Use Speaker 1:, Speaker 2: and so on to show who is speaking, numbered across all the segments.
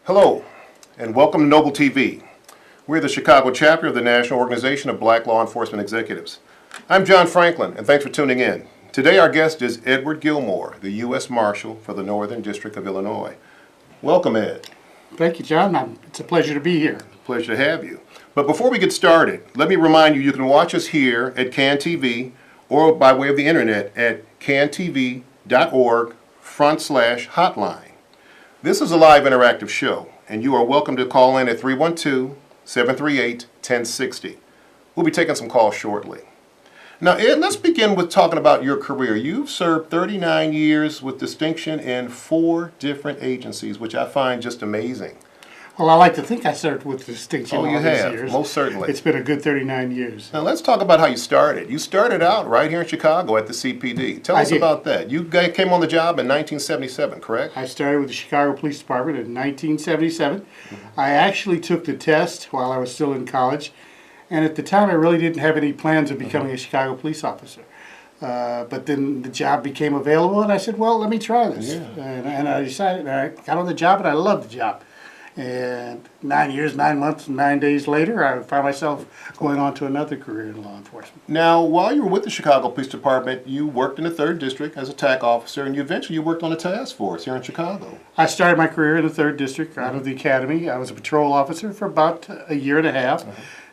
Speaker 1: Hello, and welcome to Noble TV. We're the Chicago chapter of the National Organization of Black Law Enforcement Executives. I'm John Franklin, and thanks for tuning in. Today our guest is Edward Gilmore, the U.S. Marshal for the Northern District of Illinois. Welcome, Ed.
Speaker 2: Thank you, John. It's a pleasure to be here.
Speaker 1: Pleasure to have you. But before we get started, let me remind you, you can watch us here at CAN TV or by way of the internet at cantv.org/hotline. This is a live interactive show, and you are welcome to call in at 312-738-1060. We'll be taking some calls shortly. Now, Ed, let's begin with talking about your career. You've served 39 years with distinction in 4 different agencies, which I find just amazing.
Speaker 2: Well, I like to think I served with distinction all
Speaker 1: you
Speaker 2: these
Speaker 1: have,
Speaker 2: years.
Speaker 1: most certainly.
Speaker 2: It's been a good 39 years.
Speaker 1: Now, let's talk about how you started. You started out right here in Chicago at the CPD. Tell us about that. You came on the job in 1977, correct?
Speaker 2: I started with the Chicago Police Department in 1977. I actually took the test while I was still in college, and at the time I really didn't have any plans of becoming a Chicago police officer. But then the job became available, and I said, well, let me try this.
Speaker 1: Yeah.
Speaker 2: And I decided, I got on the job, and I loved the job. And 9 years, 9 months, and 9 days later, I found myself going on to another career in law enforcement.
Speaker 1: Now, while you were with the Chicago Police Department, you worked in the 3rd District as a TAC officer, and eventually you worked on the task force here in Chicago.
Speaker 2: I started my career in the 3rd District out of the academy. I was a patrol officer for about a year and a half,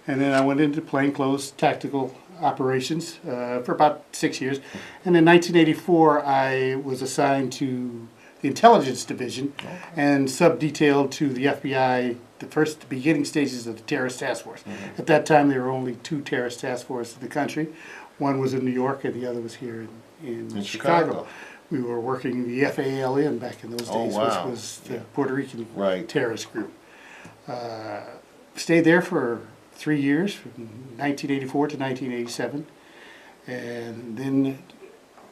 Speaker 2: and then I went into plainclothes tactical operations for about 6 years. And in 1984, I was assigned to the Intelligence Division and sub-detailed to the FBI, the beginning stages of the Terrorist Task Force. At that time, there were only 2 terrorist task forces in the country. One was in New York, and the other was here in Chicago. We were working the FALN back in those days, which was the Puerto Rican terrorist group. Stayed there for 3 years, from 1984 to 1987, and then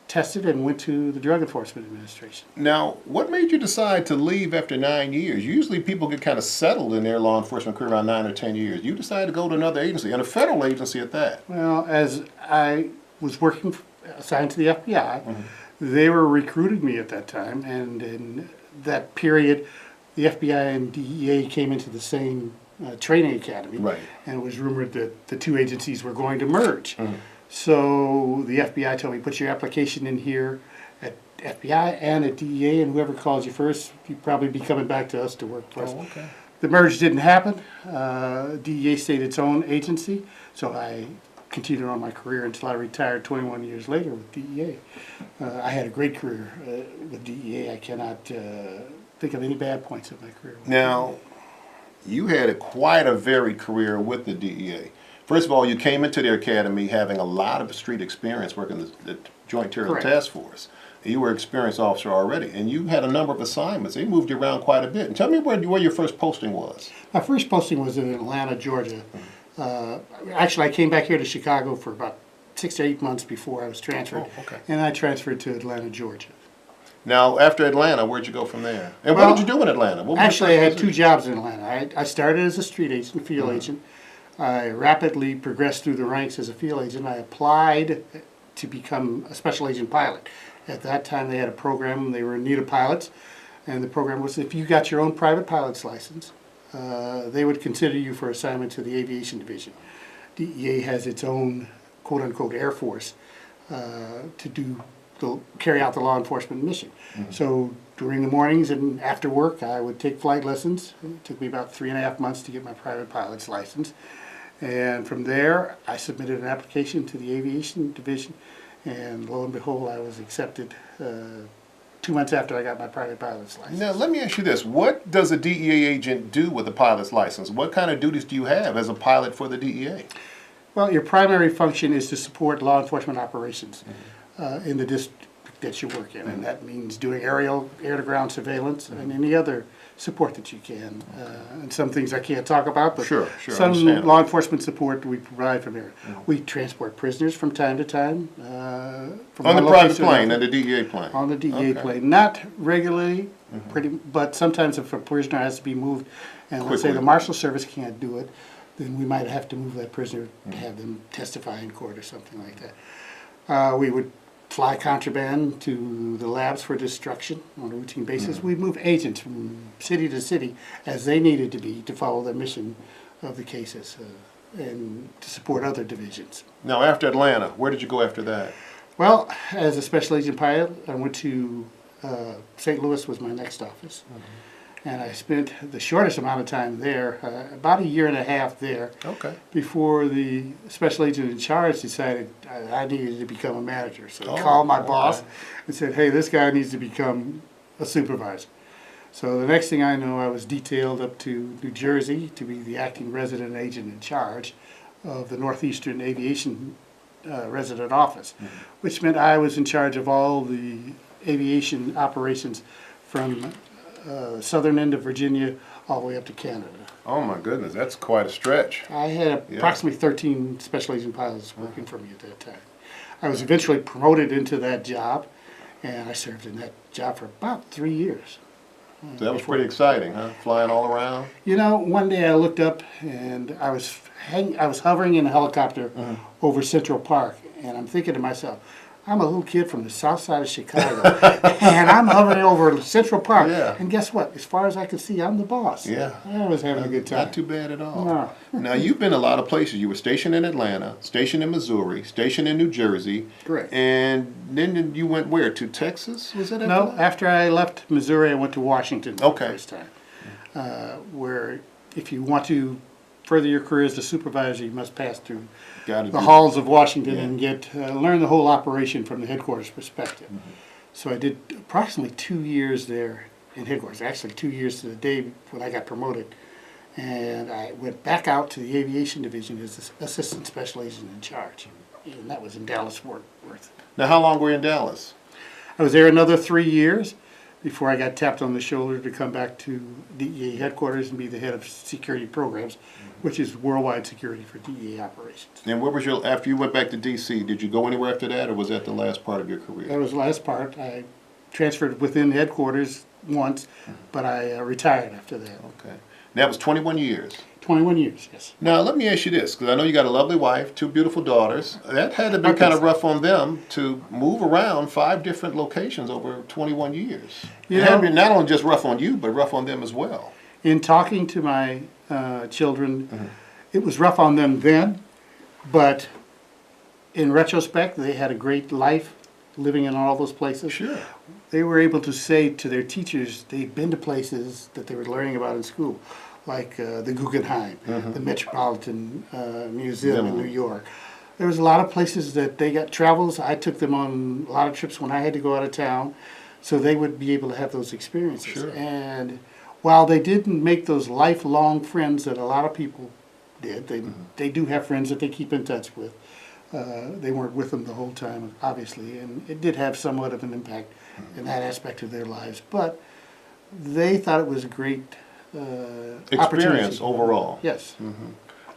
Speaker 2: tested and went to the Drug Enforcement Administration.
Speaker 1: Now, what made you decide to leave after 9 years? Usually people get kind of settled in their law enforcement career around 9 or 10 years. You decided to go to another agency, and a federal agency at that.
Speaker 2: Well, as I was working, assigned to the FBI, they were recruiting me at that time, and in that period, the FBI and DEA came into the same training academy, and it was rumored that the 2 agencies were going to merge. So the FBI told me, put your application in here at FBI and at DEA, and whoever calls you first, you'll probably be coming back to us to work for us. The merge didn't happen. DEA stayed its own agency, so I continued on my career until I retired 21 years later with DEA. I had a great career with DEA. I cannot think of any bad points of my career.
Speaker 1: Now, you had quite a varied career with the DEA. First of all, you came into the academy having a lot of street experience working the Joint Terror Task Force. You were an experienced officer already, and you had a number of assignments. They moved you around quite a bit. And tell me where your first posting was.
Speaker 2: My first posting was in Atlanta, Georgia. Actually, I came back here to Chicago for about 6 to 8 months before I was transferred, and I transferred to Atlanta, Georgia.
Speaker 1: Now, after Atlanta, where'd you go from there? And what did you do in Atlanta?
Speaker 2: Actually, I had 2 jobs in Atlanta. I started as a street agent, field agent. I rapidly progressed through the ranks as a field agent. I applied to become a special agent pilot. At that time, they had a program. They were in need of pilots, and the program was if you got your own private pilot's license, they would consider you for assignment to the Aviation Division. DEA has its own quote-unquote Air Force to carry out the law enforcement mission. So during the mornings and after work, I would take flight lessons. It took me about 3.5 months to get my private pilot's license. And from there, I submitted an application to the Aviation Division, and lo and behold, I was accepted 2 months after I got my private pilot's license.
Speaker 1: Now, let me ask you this. What does a DEA agent do with a pilot's license? What kind of duties do you have as a pilot for the DEA?
Speaker 2: Well, your primary function is to support law enforcement operations in the district that you work in, and that means doing aerial, air-to-ground surveillance and any other support that you can. And some things I can't talk about, but some law enforcement support we provide from here. We transport prisoners from time to time. From
Speaker 1: on the private plane, on the DEA plane?
Speaker 2: On the DEA plane. Not regularly, but sometimes if a prisoner has to be moved, and let's say the Marshal Service can't do it, then we might have to move that prisoner to have them testify in court or something like that. We would fly contraband to the labs for destruction on a routine basis. We'd move agents from city to city as they needed to be to follow the mission of the cases and to support other divisions.
Speaker 1: Now, after Atlanta, where did you go after that?
Speaker 2: Well, as a special agent pilot, I went to St. Louis was my next office. And I spent the shortest amount of time there, about a year and a half there,
Speaker 1: Okay.
Speaker 2: before the special agent in charge decided I needed to become a manager. So I
Speaker 1: Oh,
Speaker 2: called my boss
Speaker 1: okay.
Speaker 2: and said, hey, this guy needs to become a supervisor. So the next thing I know, I was detailed up to New Jersey to be the acting resident agent in charge of the Northeastern Aviation resident office, which meant I was in charge of all the aviation operations from southern end of Virginia all the way up to Canada.
Speaker 1: Oh my goodness, that's quite a stretch.
Speaker 2: I had
Speaker 1: Yeah.
Speaker 2: approximately 13 special agent pilots working for me at that time. I was eventually promoted into that job, and I served in that job for about 3 years.
Speaker 1: So that was pretty exciting, huh? Flying all around.
Speaker 2: You know, one day I looked up and I was hovering in a helicopter over Central Park, and I'm thinking to myself, I'm a little kid from the south side of Chicago, and I'm hovering over Central Park.
Speaker 1: Yeah.
Speaker 2: And guess what? As far as I could see, I'm the boss.
Speaker 1: Yeah.
Speaker 2: I was having a good time.
Speaker 1: Not too bad at all.
Speaker 2: No.
Speaker 1: Now, you've been a lot of places. You were stationed in Atlanta, stationed in Missouri, stationed in New Jersey.
Speaker 2: Correct.
Speaker 1: And then you went where? To Texas? Was that after
Speaker 2: No,
Speaker 1: that?
Speaker 2: after I left Missouri, I went to Washington
Speaker 1: Okay.
Speaker 2: the first time, where if you want to further your career as a supervisor, you must pass through
Speaker 1: Gotta
Speaker 2: the
Speaker 1: do-
Speaker 2: halls of Washington
Speaker 1: Yeah.
Speaker 2: and get learn the whole operation from the headquarters perspective. So I did approximately 2 years there in headquarters, actually 2 years to the day when I got promoted. And I went back out to the aviation division as the assistant special agent in charge. And that was in Dallas, Fort Worth.
Speaker 1: Now, how long were you in Dallas?
Speaker 2: I was there another 3 years before I got tapped on the shoulder to come back to DEA headquarters and be the head of security programs, which is worldwide security for DEA operations.
Speaker 1: And what was your, after you went back to D.C., did you go anywhere after that, or was that the last part of your career?
Speaker 2: That was the last part. I transferred within headquarters once, but I retired after that.
Speaker 1: Okay. And that was 21 years.
Speaker 2: 21 years, yes.
Speaker 1: Now, let me ask you this, because I know you got a lovely wife, 2 beautiful daughters. That had to be
Speaker 2: Okay.
Speaker 1: kind of rough on them to move around 5 different locations over 21 years.
Speaker 2: You
Speaker 1: It had to
Speaker 2: know-
Speaker 1: be not only just rough on you, but rough on them as well.
Speaker 2: In talking to my children, it was rough on them then, but in retrospect, they had a great life living in all those places.
Speaker 1: Sure.
Speaker 2: They were able to say to their teachers they'd been to places that they were learning about in school, like the Guggenheim, the Metropolitan Museum in New York. There was a lot of places that they got travels. I took them on a lot of trips when I had to go out of town, so they would be able to have those experiences.
Speaker 1: Sure.
Speaker 2: And while they didn't make those lifelong friends that a lot of people did, they do have friends that they keep in touch with. They weren't with them the whole time, obviously, and it did have somewhat of an impact in that aspect of their lives. But they thought it was a great
Speaker 1: Experience
Speaker 2: opportunity.
Speaker 1: overall.
Speaker 2: Yes,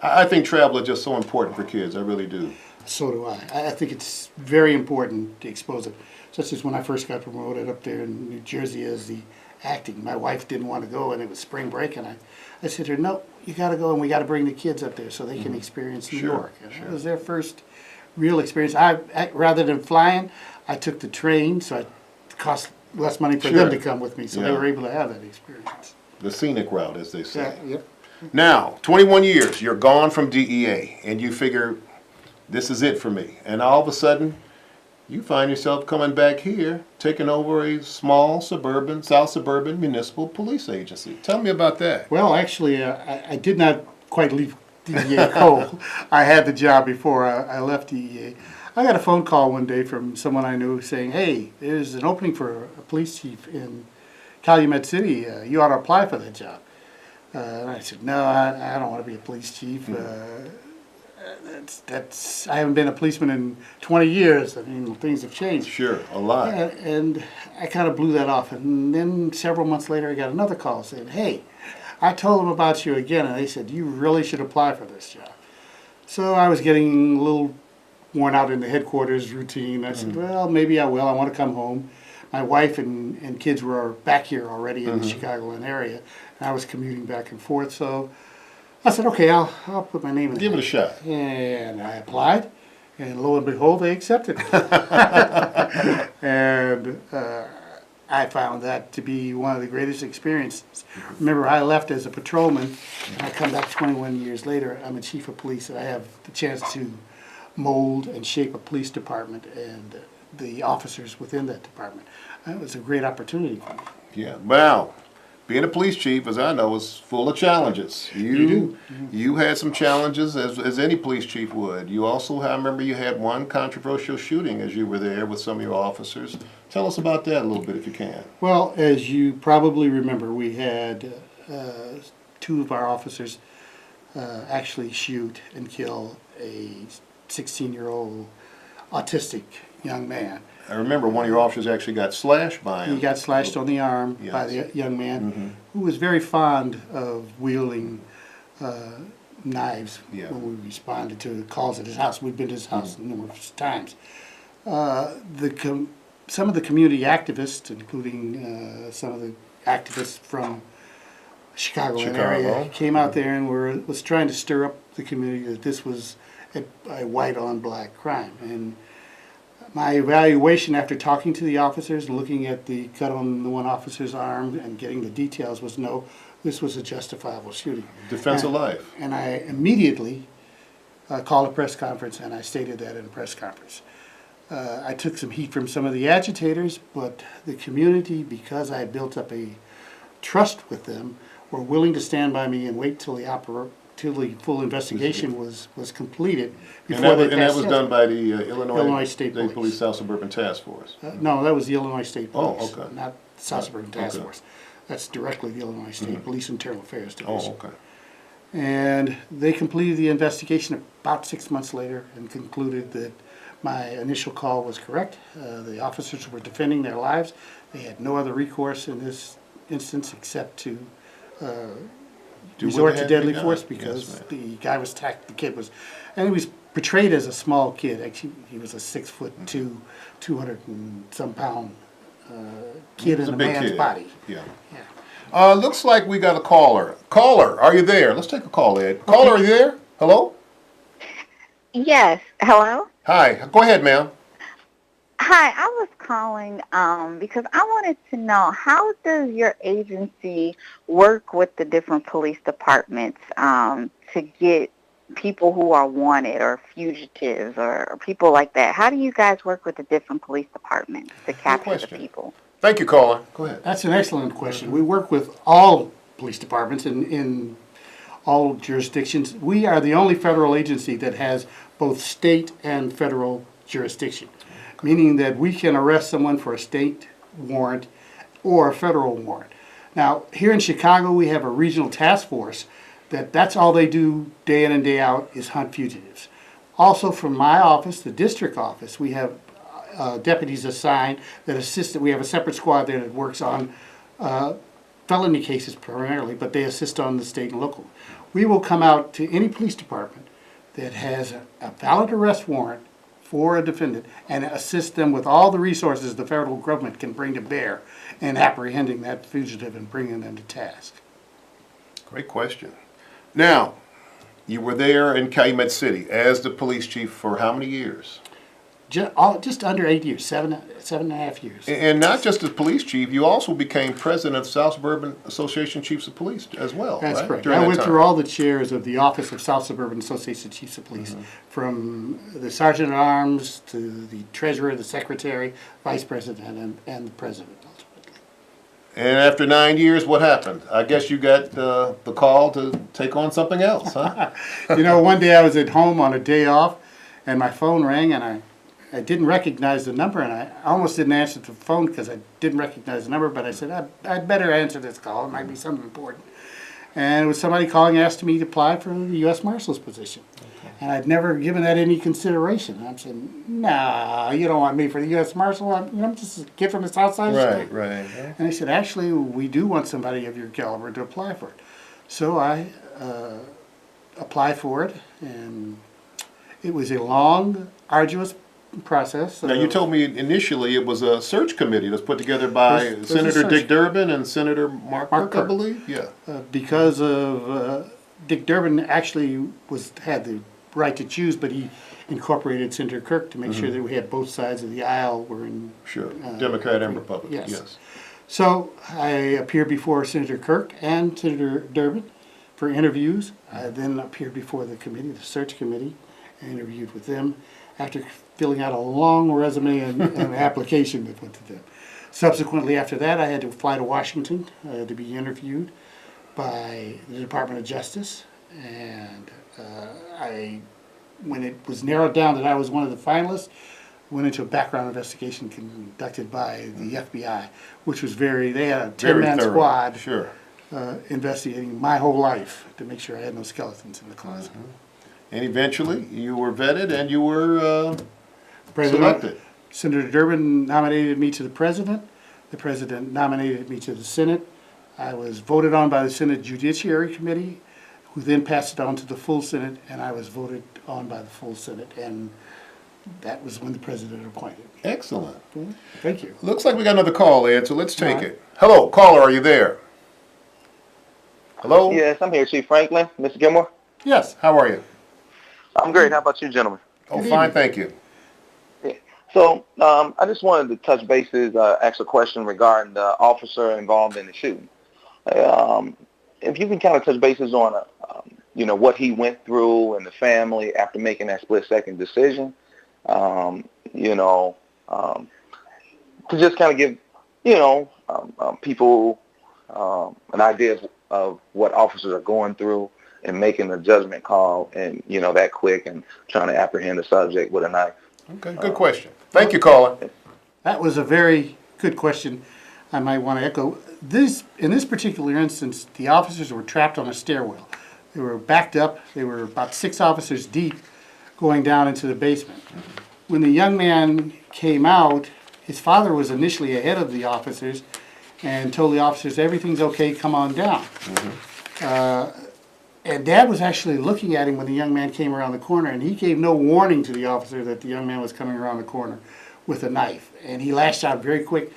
Speaker 1: I think travel is just so important for kids. I really do.
Speaker 2: so do I. I think it's very important to expose them. Such as when I first got promoted up there in New Jersey as the acting. My wife didn't want to go, and it was spring break, and I said to her, no, you got to go, and we got to bring the kids up there so they can experience New
Speaker 1: Sure,
Speaker 2: York. And
Speaker 1: sure.
Speaker 2: That was their first real experience. Rather than flying, I took the train, so it cost less money for
Speaker 1: Sure.
Speaker 2: them to come with me, so they
Speaker 1: Yeah.
Speaker 2: were able to have that experience.
Speaker 1: The scenic route, as they say.
Speaker 2: Yeah.
Speaker 1: Now, 21 years, you're gone from DEA, and you figure, this is it for me. And all of a sudden, you find yourself coming back here, taking over a small suburban, south suburban municipal police agency. Tell me about that.
Speaker 2: Well, actually, I did not quite leave DEA cold. I had the job before I left DEA. I got a phone call one day from someone I knew saying, hey, there's an opening for a police chief in Calumet City. You ought to apply for that job. And I said, no, I don't want to be a police chief. I haven't been a policeman in 20 years. I mean, things have changed.
Speaker 1: Sure, a lot.
Speaker 2: And I kind of blew that off. And then several months later, I got another call saying, hey, I told them about you again, and they said, you really should apply for this job. So I was getting a little worn out in the headquarters routine. I said, well, maybe I will. I want to come home. My wife and kids were back here already in the Chicagoland area, and I was commuting back and forth. So I said, okay, I'll put my name in.
Speaker 1: Give it a shot.
Speaker 2: And I applied, And lo and behold, they accepted it. And I found that to be one of the greatest experiences. Remember, I left as a patrolman, and I come back 21 years later. I'm a chief of police, and I have the chance to mold and shape a police department and the officers within that department. It was a great opportunity for me.
Speaker 1: Yeah. Wow. Being a police chief, as I know, is full of challenges. You had some challenges, as any police chief would. You also, I remember you had one controversial shooting as you were there with some of your officers. Tell us about that a little bit if you can.
Speaker 2: Well, as you probably remember, we had two of our officers actually shoot and kill a 16-year-old autistic young man.
Speaker 1: I remember one of your officers actually got slashed by him.
Speaker 2: He got slashed on the arm by the young man who was very fond of wielding knives when we responded to calls at his house. We've been to his house numerous times. Some of the community activists, including some of the activists from Chicago area, came out there and was trying to stir up the community that this was a white-on-black crime. And my evaluation after talking to the officers and looking at the cut on the one officer's arm and getting the details was no, this was a justifiable shooting.
Speaker 1: Defense of life.
Speaker 2: And I immediately called a press conference, and I stated that in a press conference. I took some heat from some of the agitators, but the community, because I had built up a trust with them, were willing to stand by me and wait till the full investigation was completed before they passed.
Speaker 1: And that was done by the
Speaker 2: Illinois State
Speaker 1: Police South Suburban Task Force.
Speaker 2: No, that was the Illinois State Police.
Speaker 1: Oh, okay.
Speaker 2: Not the South Suburban Task Force. That's directly the Illinois State Police Internal Affairs Division.
Speaker 1: Oh, okay.
Speaker 2: And they completed the investigation about 6 months later and concluded that my initial call was correct. The officers were defending their lives. They had no other recourse in this instance except to resort to deadly force because the guy was attacked, the kid was, and he was portrayed as a small kid. Actually, he was a 6'2", 200 and some pound kid in a man's body.
Speaker 1: Yeah. Looks like we got a caller. Caller, are you there? Let's take a call, Ed. Caller, are you there? Hello?
Speaker 3: Yes. Hello?
Speaker 1: Hi. Go ahead, ma'am.
Speaker 3: Hi, I was calling because I wanted to know, how does your agency work with the different police departments to get people who are wanted or fugitives or people like that? How do you guys work with the different police departments to capture the people?
Speaker 1: Thank you, caller. Go ahead.
Speaker 2: That's an excellent question. We work with all police departments in all jurisdictions. We are the only federal agency that has both state and federal jurisdiction, meaning that we can arrest someone for a state warrant or a federal warrant. Now, here in Chicago, we have a regional task force that's all they do day in and day out is hunt fugitives. Also, from my office, the district office, we have deputies assigned that assist. We have a separate squad there that works on felony cases primarily, but they assist on the state and local. We will come out to any police department that has a valid arrest warrant for a defendant and assist them with all the resources the federal government can bring to bear in apprehending that fugitive and bringing them to task.
Speaker 1: Great question. Now, you were there in Calumet City as the police chief for how many years?
Speaker 2: Just under 8 years, 7.5 years.
Speaker 1: And not just as police chief, you also became president of South Suburban Association Chiefs of Police as well.
Speaker 2: That's
Speaker 1: right?
Speaker 2: correct.
Speaker 1: During
Speaker 2: I
Speaker 1: that
Speaker 2: went
Speaker 1: time.
Speaker 2: through all the chairs of the Office of South Suburban Association Chiefs of Police, from the Sergeant at Arms to the Treasurer, the Secretary, Vice President, and the President ultimately.
Speaker 1: And after 9 years, what happened? I guess you got the call to take on something else, huh?
Speaker 2: You know, one day I was at home on a day off, and my phone rang, and I didn't recognize the number, and I almost didn't answer the phone because I didn't recognize the number, but I said, I'd better answer this call. It might be something important. And it was somebody calling asking me to apply for the U.S. Marshal's position. Okay. And I'd never given that any consideration. I'm saying, nah, you don't want me for the U.S. Marshal. I'm just a kid from the south side of the state.
Speaker 1: Right.
Speaker 2: And they said, actually, we do want somebody of your caliber to apply for it. So I applied for it, and it was a long, arduous process.
Speaker 1: Now, you told me initially it was a search committee that's put together by Senator Dick Durbin and Senator Mark Kirk, I believe. Yeah. Because
Speaker 2: of Dick Durbin actually had the right to choose, but he incorporated Senator Kirk to make sure that we had both sides of the aisle were in.
Speaker 1: Sure. Democrat and Republican.
Speaker 2: Yes.
Speaker 1: Yes.
Speaker 2: So I appeared before Senator Kirk and Senator Durbin for interviews. I then appeared before the committee, the search committee, and interviewed with them after filling out a long resume and application that went to them. Subsequently, after that, I had to fly to Washington to be interviewed by the Department of Justice, and when it was narrowed down that I was one of the finalists, went into a background investigation conducted by the FBI, which was they had a 10-man
Speaker 1: thorough.
Speaker 2: squad
Speaker 1: Sure.
Speaker 2: investigating my whole life to make sure I had no skeletons in the closet.
Speaker 1: And eventually, you were vetted and you were selected.
Speaker 2: Senator Durbin nominated me to the president. The president nominated me to the Senate. I was voted on by the Senate Judiciary Committee, who then passed it on to the full Senate, and I was voted on by the full Senate. And that was when the president appointed me.
Speaker 1: Excellent.
Speaker 2: Thank you.
Speaker 1: Looks like we got another call, Ed, so let's take
Speaker 2: All right.
Speaker 1: it. Hello, caller, are you there? Hello?
Speaker 4: Yes, I'm here, Chief Franklin. Mr. Gilmore?
Speaker 2: Yes.
Speaker 1: How are you?
Speaker 4: I'm great. How about you, gentlemen?
Speaker 1: Oh,
Speaker 2: Good
Speaker 1: fine,
Speaker 2: evening.
Speaker 1: thank you.
Speaker 4: So, I just wanted to touch bases, ask a question regarding the officer involved in the shooting. If you can kind of touch bases on, what he went through and the family after making that split-second decision, to just kind of give, people an idea of what officers are going through and making a judgment call and, that quick and trying to apprehend the subject with a knife.
Speaker 1: Okay, good question. Thank you, caller.
Speaker 2: That was a very good question. I might want to echo. In this particular instance, the officers were trapped on a stairwell. They were backed up. They were about 6 officers deep going down into the basement. When the young man came out, his father was initially ahead of the officers and told the officers, everything's okay, come on down. And Dad was actually looking at him when the young man came around the corner, and he gave no warning to the officer that the young man was coming around the corner with a knife. And he lashed out very quick.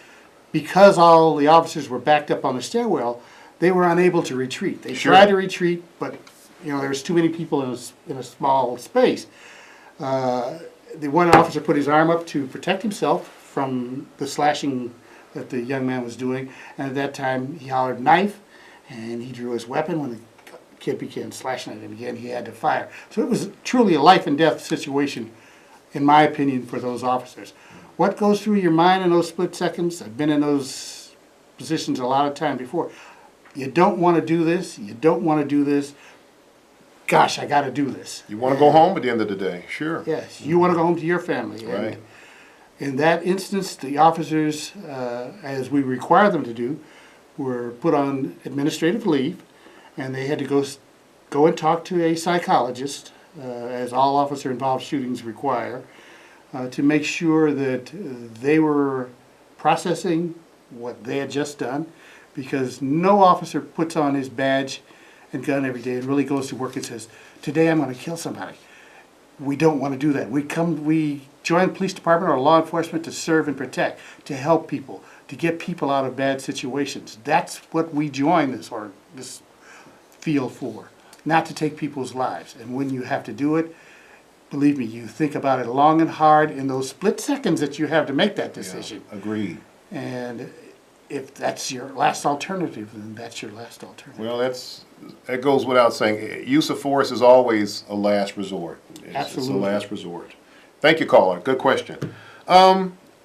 Speaker 2: Because all the officers were backed up on the stairwell, they were unable to retreat. They
Speaker 1: Sure.
Speaker 2: tried to retreat, but there was too many people in a small space. The one officer put his arm up to protect himself from the slashing that the young man was doing, and at that time he hollered knife, and he drew his weapon. When the kid began slashing at him again, he had to fire. So it was truly a life and death situation, in my opinion, for those officers. What goes through your mind in those split seconds? I've been in those positions a lot of time before. You don't want to do this. You don't want to do this. Gosh, I got to do this.
Speaker 1: You want to go home at the end of the day? Sure.
Speaker 2: Yes, you want to go home to your family. And
Speaker 1: Right.
Speaker 2: in that instance, the officers, as we require them to do, were put on administrative leave, and they had to go and talk to a psychologist, as all officer-involved shootings require, to make sure that they were processing what they had just done, because no officer puts on his badge and gun every day and really goes to work and says, today I'm going to kill somebody. We don't want to do that. We join the police department or law enforcement to serve and protect, to help people, to get people out of bad situations. That's what we join this field for, not to take people's lives. And when you have to do it, believe me, you think about it long and hard in those split seconds that you have to make that decision.
Speaker 1: Yeah, agreed.
Speaker 2: And if that's your last alternative, then that's your last alternative.
Speaker 1: Well, that goes without saying. Use of force is always a last resort.
Speaker 2: Absolutely.
Speaker 1: It's a last resort. Thank you, caller. Good question.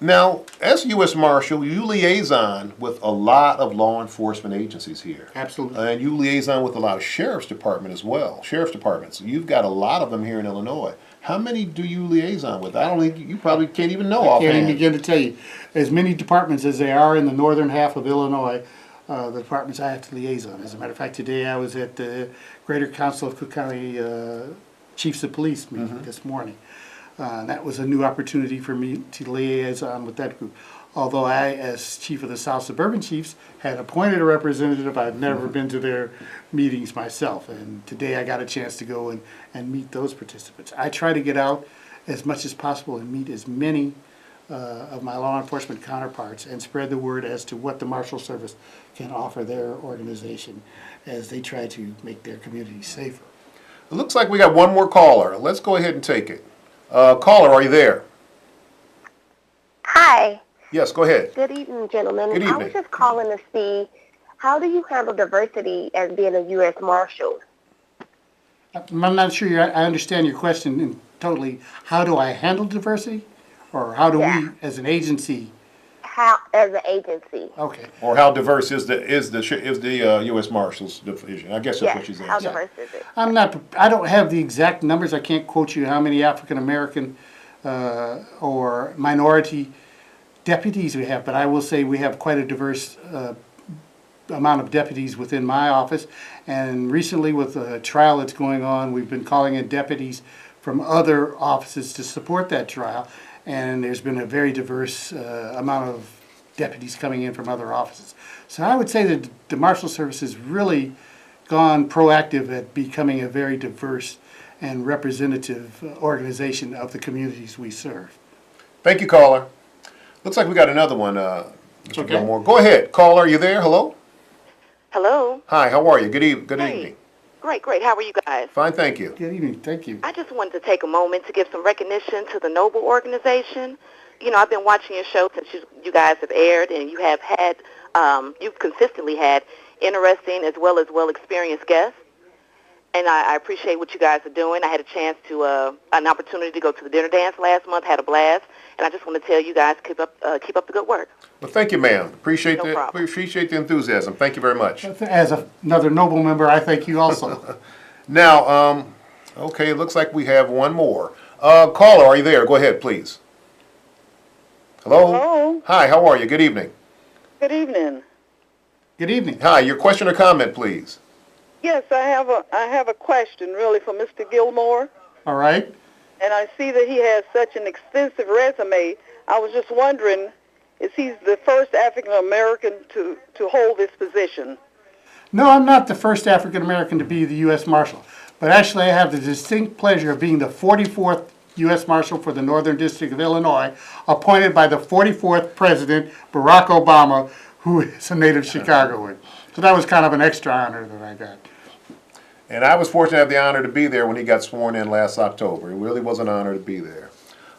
Speaker 1: Now, as U.S. Marshal, you liaison with a lot of law enforcement agencies here.
Speaker 2: Absolutely.
Speaker 1: And you liaison with a lot of sheriff's department as well. Sheriff's departments. You've got a lot of them here in Illinois. How many do you liaison with? I don't think you probably can't even know
Speaker 2: I can't even
Speaker 1: offhand.
Speaker 2: begin to tell you. As many departments as there are in the northern half of Illinois, the departments I have to liaison. As a matter of fact, today I was at the Greater Council of Cook County Chiefs of Police meeting this morning. That was a new opportunity for me to liaison with that group. Although I, as chief of the South Suburban Chiefs, had appointed a representative, I've never been to their meetings myself. And today I got a chance to go and meet those participants. I try to get out as much as possible and meet as many of my law enforcement counterparts and spread the word as to what the Marshal Service can offer their organization as they try to make their community safer.
Speaker 1: It looks like we got one more caller. Let's go ahead and take it. Caller, are you there?
Speaker 5: Hi.
Speaker 1: Yes, go ahead.
Speaker 5: Good evening, gentlemen.
Speaker 1: Good
Speaker 5: I
Speaker 1: evening.
Speaker 5: was just calling to see how do you handle diversity as being a U.S. Marshal?
Speaker 2: I'm not sure I understand your question totally. How do I handle diversity? Or how do
Speaker 5: Yeah.
Speaker 2: we, as an agency?
Speaker 5: How, as an agency?
Speaker 2: Okay.
Speaker 1: Or how diverse is the U.S. Marshals Division? I guess that's what
Speaker 5: Yes.
Speaker 1: she's
Speaker 5: How
Speaker 1: asking.
Speaker 5: diverse is it?
Speaker 2: I don't have the exact numbers. I can't quote you how many African American or minority deputies we have, but I will say we have quite a diverse amount of deputies within my office. And recently, with a trial that's going on, we've been calling in deputies from other offices to support that trial. And there's been a very diverse amount of deputies coming in from other offices. So I would say that the Marshal Service has really gone proactive at becoming a very diverse and representative organization of the communities we serve.
Speaker 1: Thank you, caller. Looks like we got another one, Mr.
Speaker 2: Okay.
Speaker 1: Gilmore. Go ahead. Caller, are you there? Hello?
Speaker 6: Hello.
Speaker 1: Hi, how are you? Good evening.
Speaker 6: Great. How are you guys?
Speaker 1: Fine, thank you.
Speaker 2: Good evening. Thank you.
Speaker 6: I just wanted to take a moment to give some recognition to the Noble organization. You know, I've been watching your show since you guys have aired, and you have had, you've consistently had interesting as well as well-experienced guests. And I appreciate what you guys are doing. I had a chance to, an opportunity to go to the dinner dance last month, had a blast, and I just want to tell you guys keep up the good work.
Speaker 1: Well, thank you, ma'am. Appreciate
Speaker 6: No problem.
Speaker 1: appreciate the enthusiasm. Thank you very much.
Speaker 2: As another Noble member, I thank you also.
Speaker 1: Now, okay, it looks like we have one more. Caller, are you there? Go ahead, please. Hello?
Speaker 7: Hello.
Speaker 1: Hi, how are you? Good evening.
Speaker 7: Good evening.
Speaker 2: Good evening.
Speaker 1: Hi, your question or comment, please.
Speaker 7: Yes, I have a question really for Mr. Gilmore,
Speaker 2: All right.
Speaker 7: and I see that he has such an extensive resume. I was just wondering, is he the first African American to hold this position?
Speaker 2: No, I'm not the first African American to be the U.S. Marshal, but actually I have the distinct pleasure of being the 44th U.S. Marshal for the Northern District of Illinois, appointed by the 44th President, Barack Obama, who is a native Chicagoan. So that was kind of an extra honor that I got.
Speaker 1: And I was fortunate to have the honor to be there when he got sworn in last October. It really was an honor to be there.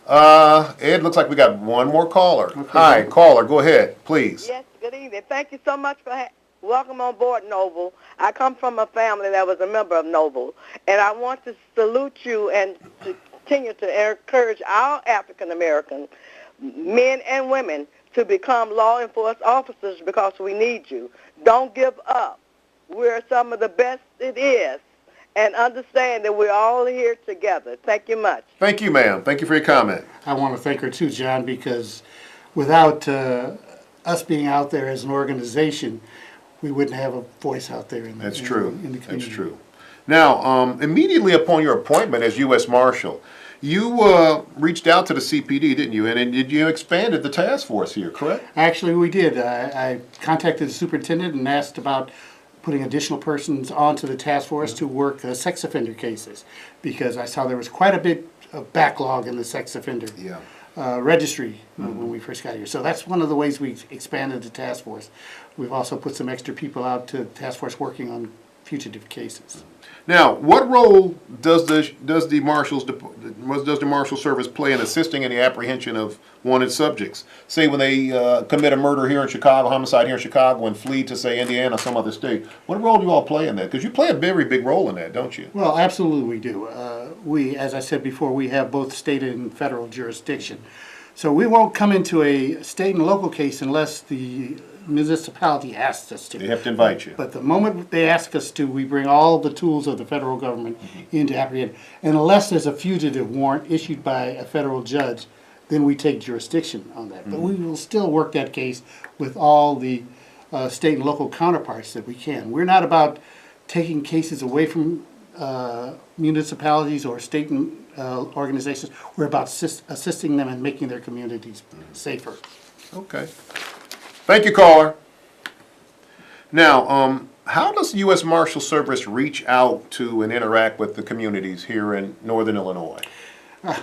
Speaker 1: Ed, looks like we got one more caller.
Speaker 2: Okay.
Speaker 1: Hi, caller, go ahead, please.
Speaker 7: Yes, good evening. Thank you so much for welcome on board, Noble. I come from a family that was a member of Noble, and I want to salute you and to continue to encourage our African American men and women to become law enforcement officers because we need you. Don't give up. We're some of the best it is. And understand that we're all here together. Thank you much.
Speaker 1: Thank you, ma'am. Thank you for your comment.
Speaker 2: I want to thank her too, John, because without us being out there as an organization, we wouldn't have a voice out there in the,
Speaker 1: That's true.
Speaker 2: in the community.
Speaker 1: That's true. Now, immediately upon your appointment as U.S. Marshal, you reached out to the CPD, didn't you? And you expanded the task force here, correct?
Speaker 2: Actually, we did. I contacted the superintendent and asked about putting additional persons onto the task force to work sex offender cases, because I saw there was quite a bit of backlog in the sex offender registry when we first got here. So that's one of the ways we expanded the task force. We've also put some extra people out to the task force working on fugitive cases.
Speaker 1: Now, what role does the Marshal Service play in assisting in the apprehension of wanted subjects? Say when they commit a murder here in Chicago, homicide here in Chicago, and flee to, say, Indiana or some other state. What role do you all play in that? Because you play a very big role in that, don't you?
Speaker 2: Well, absolutely we do. We, as I said before, we have both state and federal jurisdiction. So we won't come into a state and local case unless the municipality asks us to.
Speaker 1: They have to invite you.
Speaker 2: But the moment they ask us to, we bring all the tools of the federal government into apprehend. And unless there's a fugitive warrant issued by a federal judge, then we take jurisdiction on that. But we will still work that case with all the state and local counterparts that we can. We're not about taking cases away from municipalities or state organizations. We're about assisting them in making their communities safer.
Speaker 1: Okay. Thank you, caller. Now, how does the U.S. Marshal Service reach out to and interact with the communities here in Northern Illinois?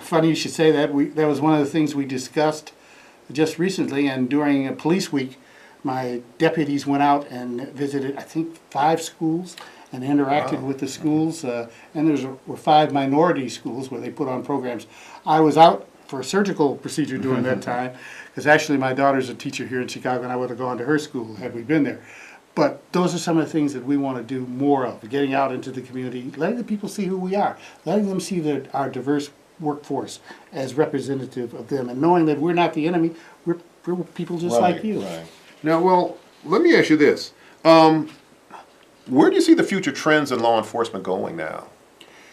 Speaker 2: Funny you should say that. That was one of the things we discussed just recently, and during a police week, my deputies went out and visited, I think, 5 schools and interacted with the schools. And were 5 minority schools where they put on programs. I was out for a surgical procedure during that time, because actually my daughter's a teacher here in Chicago, and I would have gone to her school had we been there. But those are some of the things that we want to do more of, getting out into the community, letting the people see who we are, letting them see our diverse workforce as representative of them, and knowing that we're not the enemy, we're people just like you.
Speaker 1: Right. Now, well, let me ask you this. Where do you see the future trends in law enforcement going now?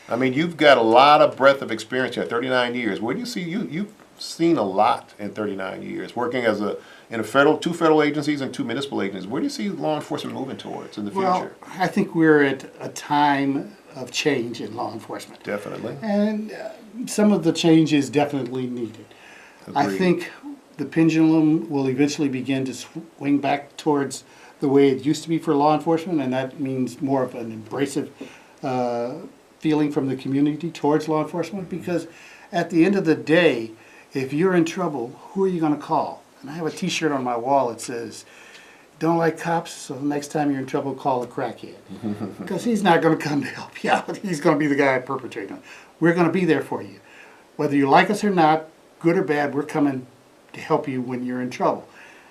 Speaker 1: I mean, you've got a lot of breadth of experience here, 39 years. Where do you see, you've seen a lot in 39 years, working as in 2 federal agencies and 2 municipal agencies. Where do you see law enforcement moving towards in the future?
Speaker 2: Well, I think we're at a time of change in law enforcement.
Speaker 1: Definitely.
Speaker 2: And some of the change is definitely needed. I
Speaker 1: Agreed.
Speaker 2: think the pendulum will eventually begin to swing back towards the way it used to be for law enforcement, and that means more of an embracive feeling from the community towards law enforcement, because at the end of the day, if you're in trouble, who are you going to call? And I have a t-shirt on my wall that says, "Don't like cops, so the next time you're in trouble, call a crackhead." Because he's not going to come to help you out. He's going to be the guy perpetrating it. We're going to be there for you. Whether you like us or not, good or bad, we're coming to help you when you're in trouble.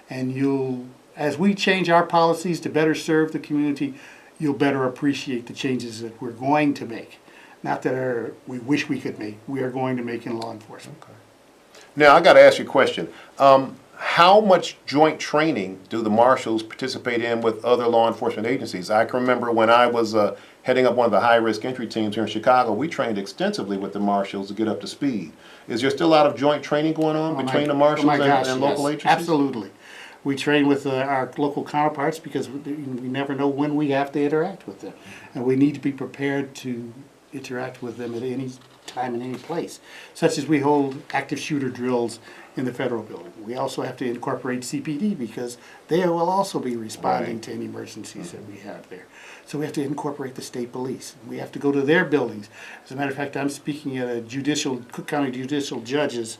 Speaker 2: And as we change our policies to better serve the community, you'll better appreciate the changes that we're going to make. Not that we wish we could make, we are going to make in law enforcement.
Speaker 1: Okay. Now, I got to ask you a question. How much joint training do the marshals participate in with other law enforcement agencies? I can remember when I was heading up one of the high-risk entry teams here in Chicago, we trained extensively with the marshals to get up to speed. Is there still a lot of joint training going on between the marshals and local agencies?
Speaker 2: Absolutely. We train with our local counterparts because we never know when we have to interact with them. And we need to be prepared to interact with them at any time in any place, such as we hold active shooter drills in the federal building. We also have to incorporate CPD because they will also be responding to any emergencies that we have there. So we have to incorporate the state police. We have to go to their buildings. As a matter of fact, I'm speaking at a Cook County Judicial Judges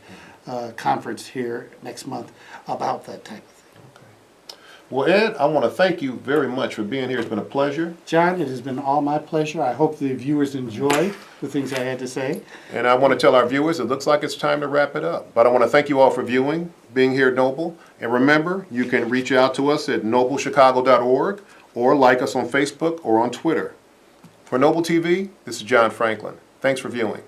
Speaker 2: conference here next month about that type of thing.
Speaker 1: Well, Ed, I want to thank you very much for being here. It's been a pleasure.
Speaker 2: John, it has been all my pleasure. I hope the viewers enjoyed the things I had to say.
Speaker 1: And I want to tell our viewers it looks like it's time to wrap it up. But I want to thank you all for viewing, being here at Noble. And remember, you can reach out to us at noblechicago.org or like us on Facebook or on Twitter. For Noble TV, this is John Franklin. Thanks for viewing.